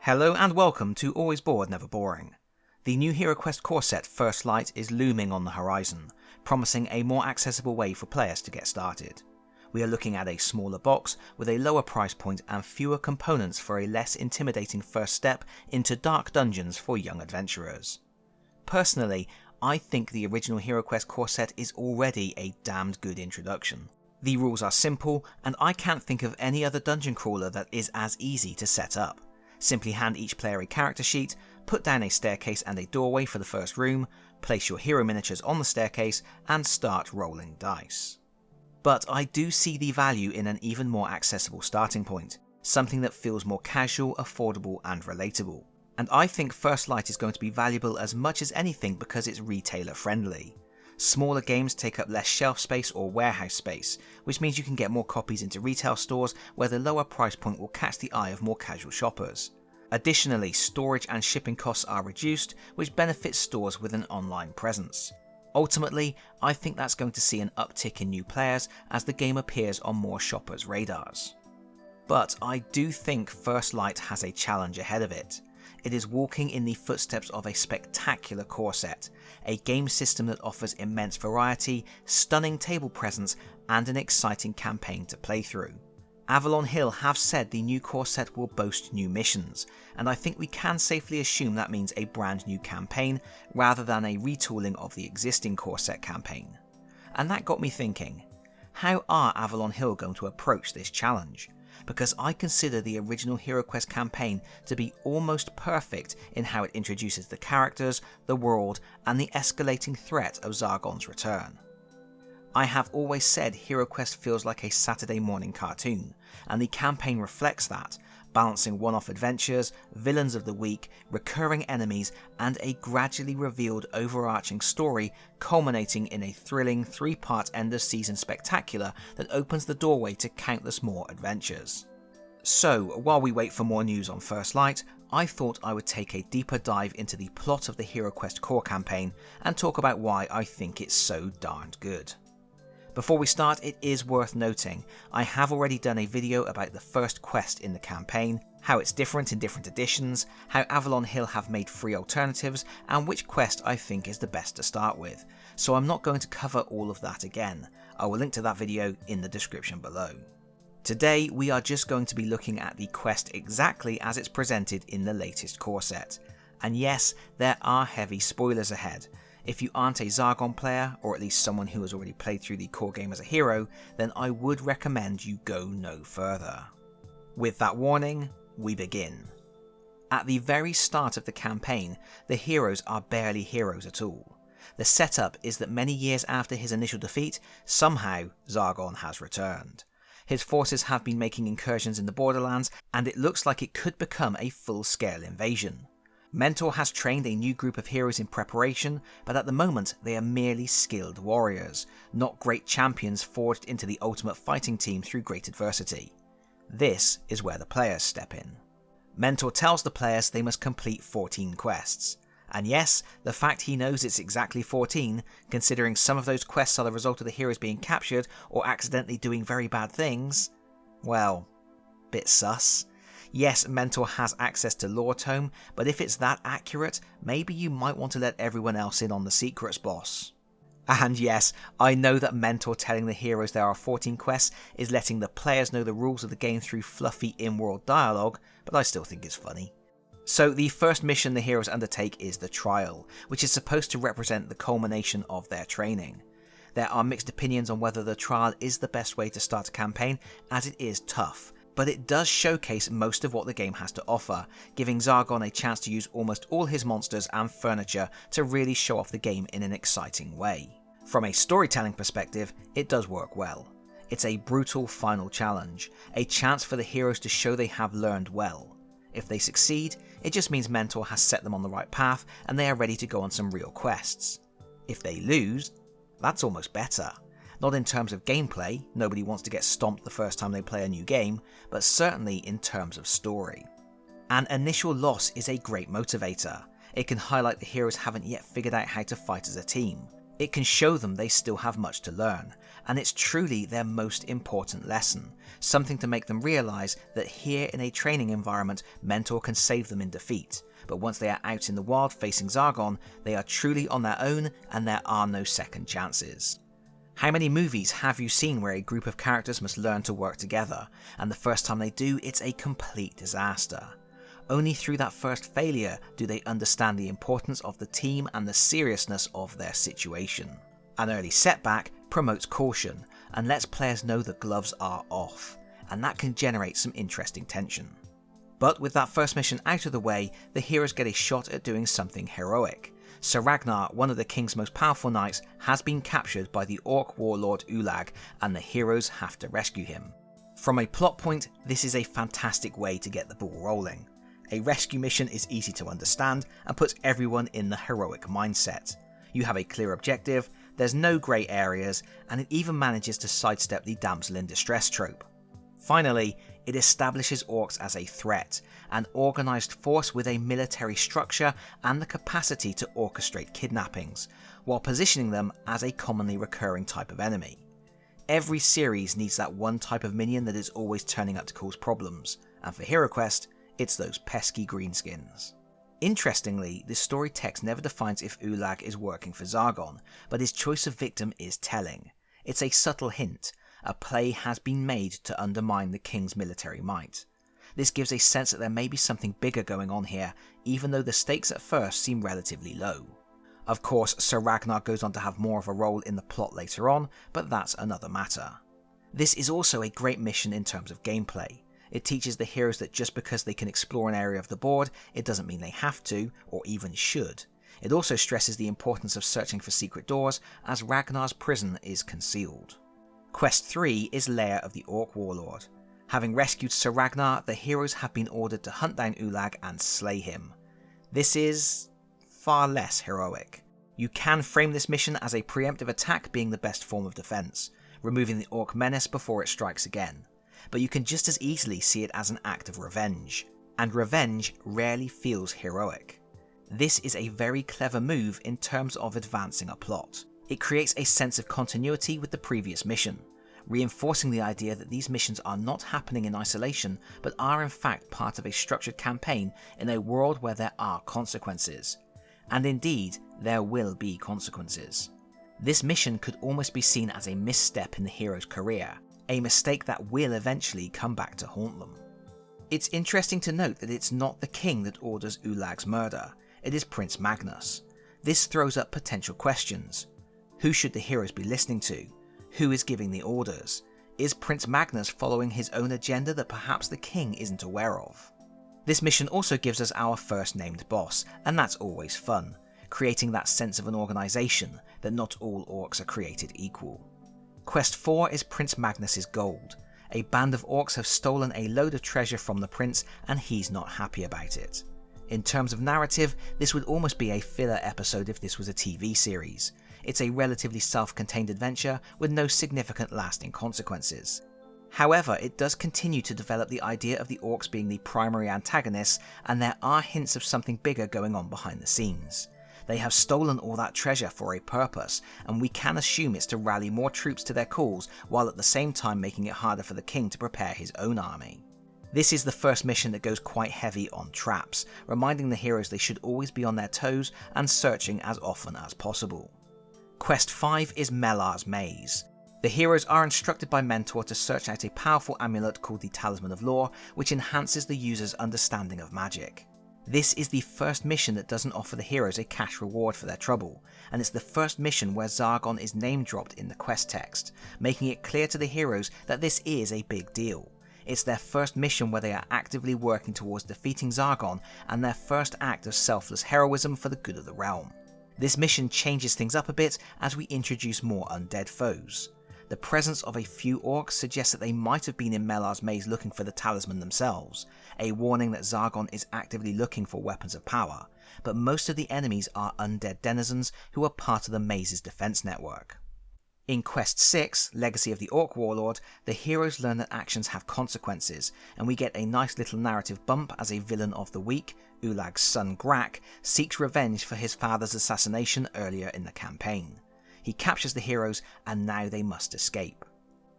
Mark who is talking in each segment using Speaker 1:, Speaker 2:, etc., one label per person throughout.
Speaker 1: Hello and welcome to Always Bored, Never Boring. The new HeroQuest core set First Light is looming on the horizon, promising a more accessible way for players to get started. We are looking at a smaller box with a lower price point and fewer components for a less intimidating first step into dark dungeons for young adventurers. Personally, I think the original HeroQuest core set is already a damned good introduction. The rules are simple, and I can't think of any other dungeon crawler that is as easy to set up. Simply hand each player a character sheet, put down a staircase and a doorway for the first room, place your hero miniatures on the staircase, and start rolling dice. But I do see the value in an even more accessible starting point, something that feels more casual, affordable, and relatable. And I think First Light is going to be valuable as much as anything because it's retailer friendly. Smaller games take up less shelf space or warehouse space, which means you can get more copies into retail stores where the lower price point will catch the eye of more casual shoppers. Additionally, storage and shipping costs are reduced, which benefits stores with an online presence. Ultimately, I think that's going to see an uptick in new players as the game appears on more shoppers' radars. But I do think First Light has a challenge ahead of it. It is walking in the footsteps of a spectacular core set, a game system that offers immense variety, stunning table presence, and an exciting campaign to play through. Avalon Hill have said the new core set will boast new missions, and I think we can safely assume that means a brand new campaign rather than a retooling of the existing core set campaign. And that got me thinking, how are Avalon Hill going to approach this challenge? Because I consider the original HeroQuest campaign to be almost perfect in how it introduces the characters, the world, and the escalating threat of Zargon's return. I have always said HeroQuest feels like a Saturday morning cartoon, and the campaign reflects that, balancing one-off adventures, villains of the week, recurring enemies, and a gradually revealed overarching story culminating in a thrilling 3-part end-of-season spectacular that opens the doorway to countless more adventures. So, while we wait for more news on First Light, I thought I would take a deeper dive into the plot of the HeroQuest core campaign and talk about why I think it's so darned good. Before we start, it is worth noting, I have already done a video about the first quest in the campaign, how it's different in different editions, how Avalon Hill have made free alternatives, and which quest I think is the best to start with, so I'm not going to cover all of that again. I will link to that video in the description below. Today we are just going to be looking at the quest exactly as it's presented in the latest core set. And yes, there are heavy spoilers ahead. If you aren't a Zargon player, or at least someone who has already played through the core game as a hero, then I would recommend you go no further. With that warning, we begin. At the very start of the campaign, the heroes are barely heroes at all. The setup is that many years after his initial defeat, somehow Zargon has returned. His forces have been making incursions in the Borderlands, and it looks like it could become a full-scale invasion. Mentor has trained a new group of heroes in preparation, but at the moment they are merely skilled warriors, not great champions forged into the ultimate fighting team through great adversity. This is where the players step in. Mentor tells the players they must complete 14 quests. And yes, the fact he knows it's exactly 14, considering some of those quests are the result of the heroes being captured or accidentally doing very bad things, well, bit sus. Yes, Mentor has access to Lore Tome, but if it's that accurate, maybe you might want to let everyone else in on the secrets, boss. And yes, I know that Mentor telling the heroes there are 14 quests is letting the players know the rules of the game through fluffy in-world dialogue, but I still think it's funny. So the first mission the heroes undertake is the Trial, which is supposed to represent the culmination of their training. There are mixed opinions on whether the Trial is the best way to start a campaign, as it is tough. But it does showcase most of what the game has to offer, giving Zargon a chance to use almost all his monsters and furniture to really show off the game in an exciting way. From a storytelling perspective, it does work well. It's a brutal final challenge, a chance for the heroes to show they have learned well. If they succeed, it just means Mentor has set them on the right path and they are ready to go on some real quests. If they lose, that's almost better. Not in terms of gameplay, nobody wants to get stomped the first time they play a new game, but certainly in terms of story. An initial loss is a great motivator. It can highlight the heroes haven't yet figured out how to fight as a team. It can show them they still have much to learn, and it's truly their most important lesson, something to make them realise that here in a training environment, Mentor can save them in defeat, but once they are out in the wild facing Zargon, they are truly on their own and there are no second chances. How many movies have you seen where a group of characters must learn to work together, and the first time they do, it's a complete disaster? Only through that first failure do they understand the importance of the team and the seriousness of their situation. An early setback promotes caution and lets players know the gloves are off, and that can generate some interesting tension. But with that first mission out of the way, the heroes get a shot at doing something heroic. Sir Ragnar, one of the king's most powerful knights, has been captured by the Orc Warlord Ulag, and the heroes have to rescue him. From a plot point, this is a fantastic way to get the ball rolling. A rescue mission is easy to understand and puts everyone in the heroic mindset. You have a clear objective, there's no grey areas, and it even manages to sidestep the damsel in distress trope. Finally, it establishes orcs as a threat, an organised force with a military structure and the capacity to orchestrate kidnappings, while positioning them as a commonly recurring type of enemy. Every series needs that one type of minion that is always turning up to cause problems, and for HeroQuest, it's those pesky greenskins. Interestingly, the story text never defines if Ulag is working for Zargon, but his choice of victim is telling. It's a subtle hint. A play has been made to undermine the king's military might. This gives a sense that there may be something bigger going on here, even though the stakes at first seem relatively low. Of course, Sir Ragnar goes on to have more of a role in the plot later on, but that's another matter. This is also a great mission in terms of gameplay. It teaches the heroes that just because they can explore an area of the board, it doesn't mean they have to, or even should. It also stresses the importance of searching for secret doors, as Ragnar's prison is concealed. Quest 3 is Lair of the Orc Warlord. Having rescued Sir Ragnar, the heroes have been ordered to hunt down Ulag and slay him. This is far less heroic. You can frame this mission as a preemptive attack being the best form of defense, removing the Orc menace before it strikes again. But you can just as easily see it as an act of revenge, and revenge rarely feels heroic. This is a very clever move in terms of advancing a plot. It creates a sense of continuity with the previous mission, reinforcing the idea that these missions are not happening in isolation, but are in fact part of a structured campaign in a world where there are consequences. And indeed, there will be consequences. This mission could almost be seen as a misstep in the hero's career, a mistake that will eventually come back to haunt them. It's interesting to note that it's not the king that orders Ulag's murder, it is Prince Magnus. This throws up potential questions. Who should the heroes be listening to? Who is giving the orders? Is Prince Magnus following his own agenda that perhaps the king isn't aware of? This mission also gives us our first named boss, and that's always fun, creating that sense of an organisation, that not all orcs are created equal. Quest 4 is Prince Magnus's gold. A band of orcs have stolen a load of treasure from the prince and he's not happy about it. In terms of narrative, this would almost be a filler episode if this was a TV series. It's a relatively self-contained adventure with no significant lasting consequences. However, it does continue to develop the idea of the orcs being the primary antagonists, and there are hints of something bigger going on behind the scenes. They have stolen all that treasure for a purpose, and we can assume it's to rally more troops to their cause, while at the same time making it harder for the king to prepare his own army. This is the first mission that goes quite heavy on traps, reminding the heroes they should always be on their toes and searching as often as possible. Quest 5 is Melar's Maze. The heroes are instructed by Mentor to search out a powerful amulet called the Talisman of Lore, which enhances the user's understanding of magic. This is the first mission that doesn't offer the heroes a cash reward for their trouble, and it's the first mission where Zargon is name dropped in the quest text, making it clear to the heroes that this is a big deal. It's their first mission where they are actively working towards defeating Zargon, and their first act of selfless heroism for the good of the realm. This mission changes things up a bit as we introduce more undead foes. The presence of a few orcs suggests that they might have been in Melar's Maze looking for the talisman themselves, a warning that Zargon is actively looking for weapons of power, but most of the enemies are undead denizens who are part of the maze's defense network. In Quest 6, Legacy of the Orc Warlord, the heroes learn that actions have consequences, and we get a nice little narrative bump as a villain of the week, Ulag's son Grak, seeks revenge for his father's assassination earlier in the campaign. He captures the heroes and now they must escape.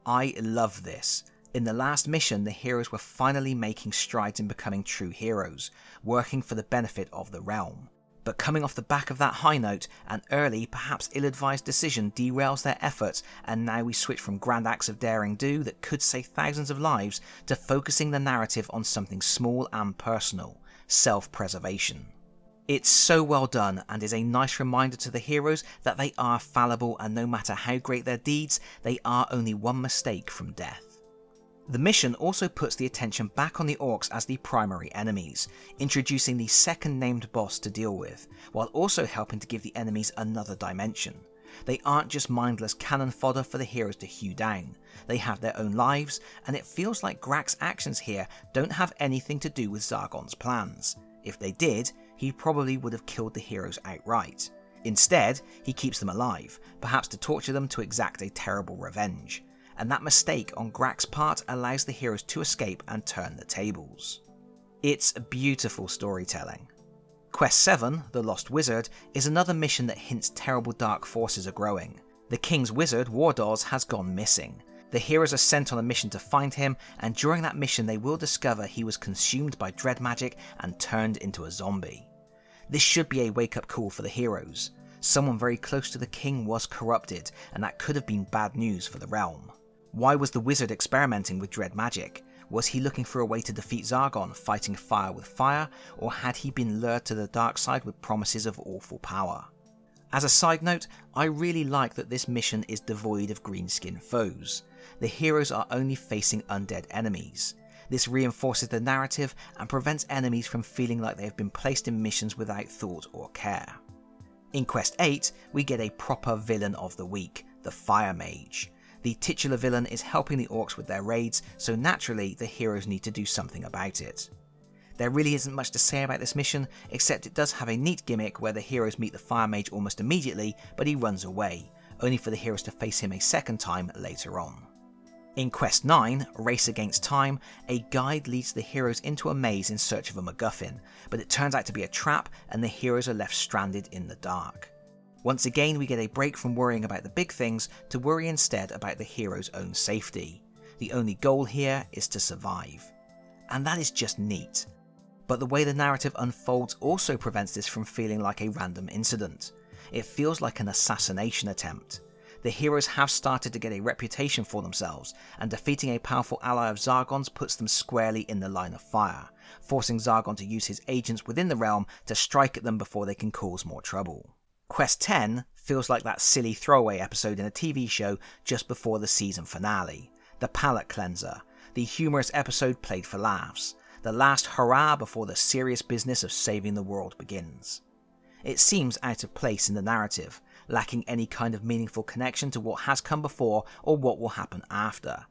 Speaker 1: I love this. In the last mission, the heroes were finally making strides in becoming true heroes, working for the benefit of the realm. But coming off the back of that high note, an early, perhaps ill-advised decision derails their efforts, and now we switch from grand acts of daring do that could save thousands of lives to focusing the narrative on something small and personal: self-preservation. It's so well done and is a nice reminder to the heroes that they are fallible, and no matter how great their deeds, they are only one mistake from death. The mission also puts the attention back on the orcs as the primary enemies, introducing the second named boss to deal with, while also helping to give the enemies another dimension. They aren't just mindless cannon fodder for the heroes to hew down. They have their own lives, and it feels like Grak's actions here don't have anything to do with Zargon's plans. If they did, he probably would have killed the heroes outright. Instead, he keeps them alive, perhaps to torture them to exact a terrible revenge. And that mistake on Grak's part allows the heroes to escape and turn the tables. It's beautiful storytelling. Quest 7, The Lost Wizard, is another mission that hints terrible dark forces are growing. The king's wizard, Wardoz, has gone missing. The heroes are sent on a mission to find him, and during that mission they will discover he was consumed by dread magic and turned into a zombie. This should be a wake-up call for the heroes. Someone very close to the king was corrupted, and that could have been bad news for the realm. Why was the wizard experimenting with dread magic? Was he looking for a way to defeat Zargon, fighting fire with fire, or had he been lured to the dark side with promises of awful power? As a side note, I really like that this mission is devoid of greenskin foes. The heroes are only facing undead enemies. This reinforces the narrative and prevents enemies from feeling like they have been placed in missions without thought or care. In Quest 8, we get a proper villain of the week, the Fire Mage. The titular villain is helping the orcs with their raids, so naturally the heroes need to do something about it. There really isn't much to say about this mission, except it does have a neat gimmick where the heroes meet the Fire Mage almost immediately, but he runs away, only for the heroes to face him a second time later on. In Quest 9, Race Against Time, a guide leads the heroes into a maze in search of a MacGuffin, but it turns out to be a trap and the heroes are left stranded in the dark. Once again we get a break from worrying about the big things to worry instead about the hero's own safety. The only goal here is to survive. And that is just neat. But the way the narrative unfolds also prevents this from feeling like a random incident. It feels like an assassination attempt. The heroes have started to get a reputation for themselves, and defeating a powerful ally of Zargon's puts them squarely in the line of fire, forcing Zargon to use his agents within the realm to strike at them before they can cause more trouble. Quest 10 feels like that silly throwaway episode in a TV show just before the season finale. The Palate Cleanser, the humorous episode played for laughs, the last hurrah before the serious business of saving the world begins. It seems out of place in the narrative, lacking any kind of meaningful connection to what has come before or what will happen after.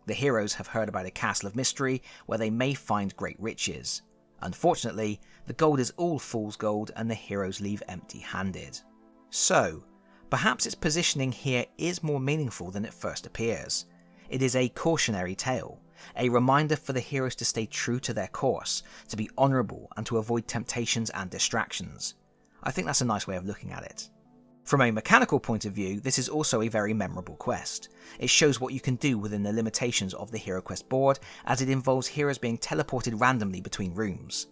Speaker 1: The heroes have heard about a castle of mystery where they may find great riches. Unfortunately, the gold is all fool's gold and the heroes leave empty-handed. So, perhaps its positioning here is more meaningful than it first appears. It is a cautionary tale, a reminder for the heroes to stay true to their course, to be honourable and to avoid temptations and distractions. I think that's a nice way of looking at it. From a mechanical point of view, this is also a very memorable quest. It shows what you can do within the limitations of the HeroQuest board, as it involves heroes being teleported randomly between rooms.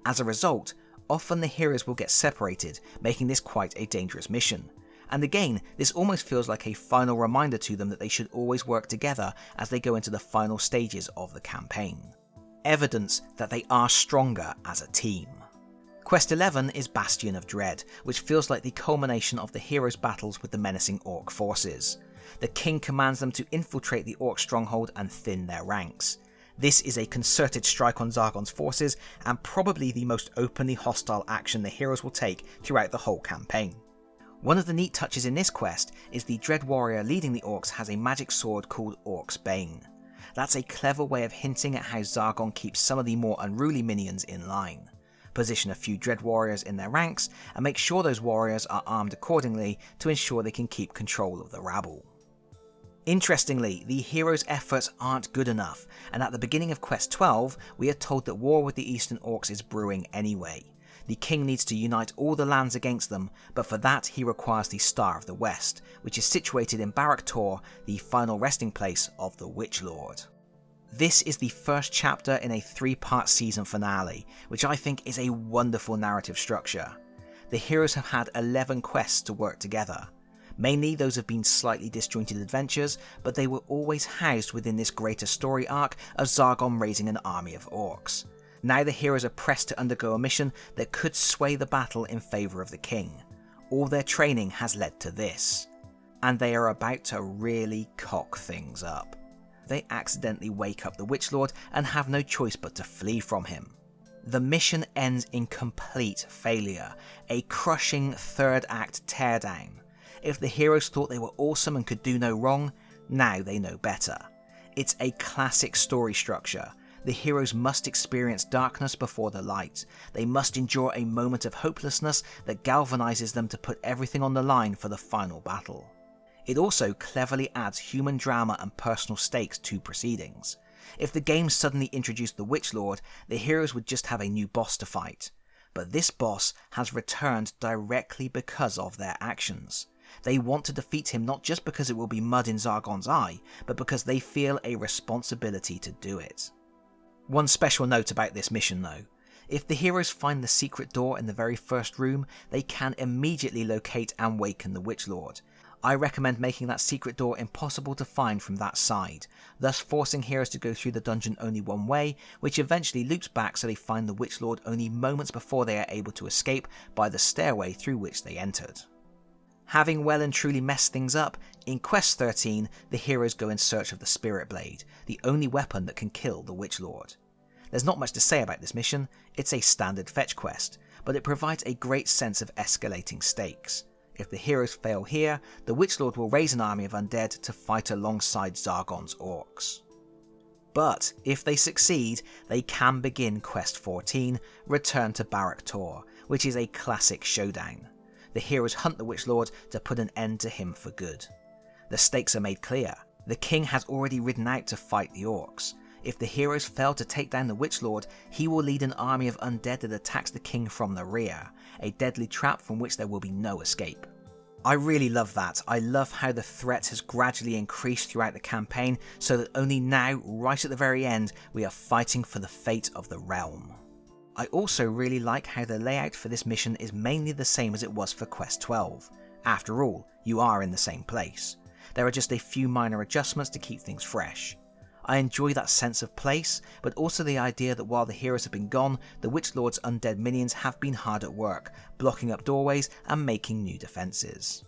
Speaker 1: As a result, often the heroes will get separated, making this quite a dangerous mission. And again, this almost feels like a final reminder to them that they should always work together as they go into the final stages of the campaign. Evidence that they are stronger as a team. Quest 11 is Bastion of Dread, which feels like the culmination of the heroes' battles with the menacing orc forces. The king commands them to infiltrate the orc stronghold and thin their ranks. This is a concerted strike on Zargon's forces, and probably the most openly hostile action the heroes will take throughout the whole campaign. One of the neat touches in this quest is the Dread warrior leading the orcs has a magic sword called Orc's Bane. That's a clever way of hinting at how Zargon keeps some of the more unruly minions in line. Position a few Dread warriors in their ranks, and make sure those warriors are armed accordingly to ensure they can keep control of the rabble. Interestingly, the heroes' efforts aren't good enough, and at the beginning of Quest 12, we are told that war with the Eastern Orcs is brewing anyway. The king needs to unite all the lands against them, but for that he requires the Star of the West, which is situated in Barack Tor, the final resting place of the Witch Lord. This is the first chapter in a 3-part season finale, which I think is a wonderful narrative structure. The heroes have had 11 quests to work together. Mainly those have been slightly disjointed adventures, but they were always housed within this greater story arc of Zargon raising an army of orcs. Now the heroes are pressed to undergo a mission that could sway the battle in favour of the king. All their training has led to this. And they are about to really cock things up. They accidentally wake up the Witch Lord and have no choice but to flee from him. The mission ends in complete failure, a crushing 3rd act teardown. If the heroes thought they were awesome and could do no wrong, now they know better. It's a classic story structure. The heroes must experience darkness before the light. They must endure a moment of hopelessness that galvanizes them to put everything on the line for the final battle. It also cleverly adds human drama and personal stakes to proceedings. If the game suddenly introduced the Witch Lord, the heroes would just have a new boss to fight. But this boss has returned directly because of their actions. They want to defeat him not just because it will be mud in Zargon's eye, but because they feel a responsibility to do it. One special note about this mission though. If the heroes find the secret door in the very first room, they can immediately locate and waken the Witch Lord. I recommend making that secret door impossible to find from that side, thus forcing heroes to go through the dungeon only one way, which eventually loops back so they find the Witch Lord only moments before they are able to escape by the stairway through which they entered. Having well and truly messed things up, in Quest 13 the heroes go in search of the Spirit Blade, the only weapon that can kill the Witch Lord. There's not much to say about this mission, it's a standard fetch quest, but it provides a great sense of escalating stakes. If the heroes fail here, the Witch Lord will raise an army of undead to fight alongside Zargon's orcs. But if they succeed, they can begin Quest 14, Return to Barack Tor, which is a classic showdown. The heroes hunt the Witch Lord to put an end to him for good. The stakes are made clear. The king has already ridden out to fight the orcs. If the heroes fail to take down the Witch Lord, he will lead an army of undead that attacks the king from the rear, a deadly trap from which there will be no escape. I really love that. I love how the threat has gradually increased throughout the campaign, so that only now, right at the very end, we are fighting for the fate of the realm. I also really like how the layout for this mission is mainly the same as it was for Quest 12. After all, you are in the same place. There are just a few minor adjustments to keep things fresh. I enjoy that sense of place, but also the idea that while the heroes have been gone, the Witch Lord's undead minions have been hard at work, blocking up doorways and making new defences.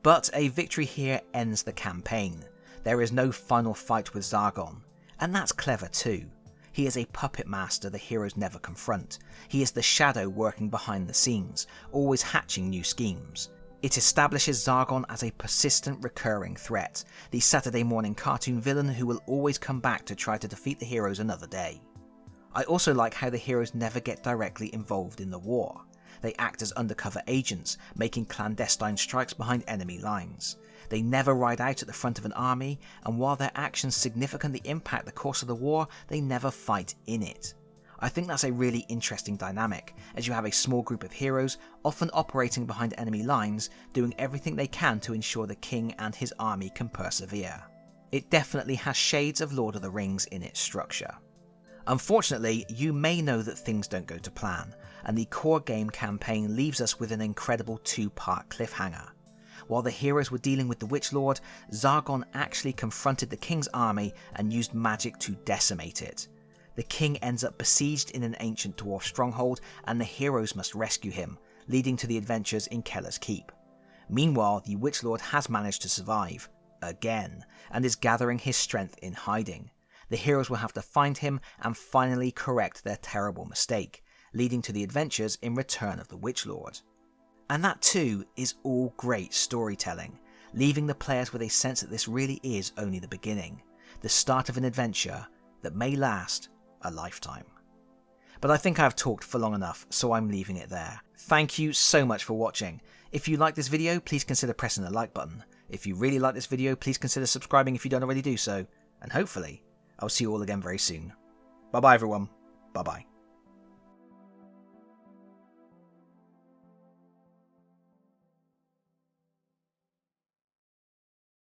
Speaker 1: But a victory here ends the campaign. There is no final fight with Zargon, and that's clever too. He is a puppet master the heroes never confront. He is the shadow working behind the scenes, always hatching new schemes. It establishes Zargon as a persistent recurring threat, the Saturday morning cartoon villain who will always come back to try to defeat the heroes another day. I also like how the heroes never get directly involved in the war. They act as undercover agents, making clandestine strikes behind enemy lines. They never ride out at the front of an army, and while their actions significantly impact the course of the war, they never fight in it. I think that's a really interesting dynamic, as you have a small group of heroes, often operating behind enemy lines, doing everything they can to ensure the king and his army can persevere. It definitely has shades of Lord of the Rings in its structure. Unfortunately, you may know that things don't go to plan, and the core game campaign leaves us with an incredible 2-part cliffhanger. While the heroes were dealing with the Witch Lord, Zargon actually confronted the king's army and used magic to decimate it. The king ends up besieged in an ancient dwarf stronghold, and the heroes must rescue him, leading to the adventures in Keller's Keep. Meanwhile, the Witch Lord has managed to survive, again, and is gathering his strength in hiding. The heroes will have to find him and finally correct their terrible mistake, leading to the adventures in Return of the Witch Lord. And that too is all great storytelling, leaving the players with a sense that this really is only the beginning, the start of an adventure that may last a lifetime. But I think I've talked for long enough, so I'm leaving it there. Thank you so much for watching. If you like this video, please consider pressing the like button. If you really like this video, please consider subscribing if you don't already do so. And hopefully, I'll see you all again very soon. Bye bye everyone. Bye bye.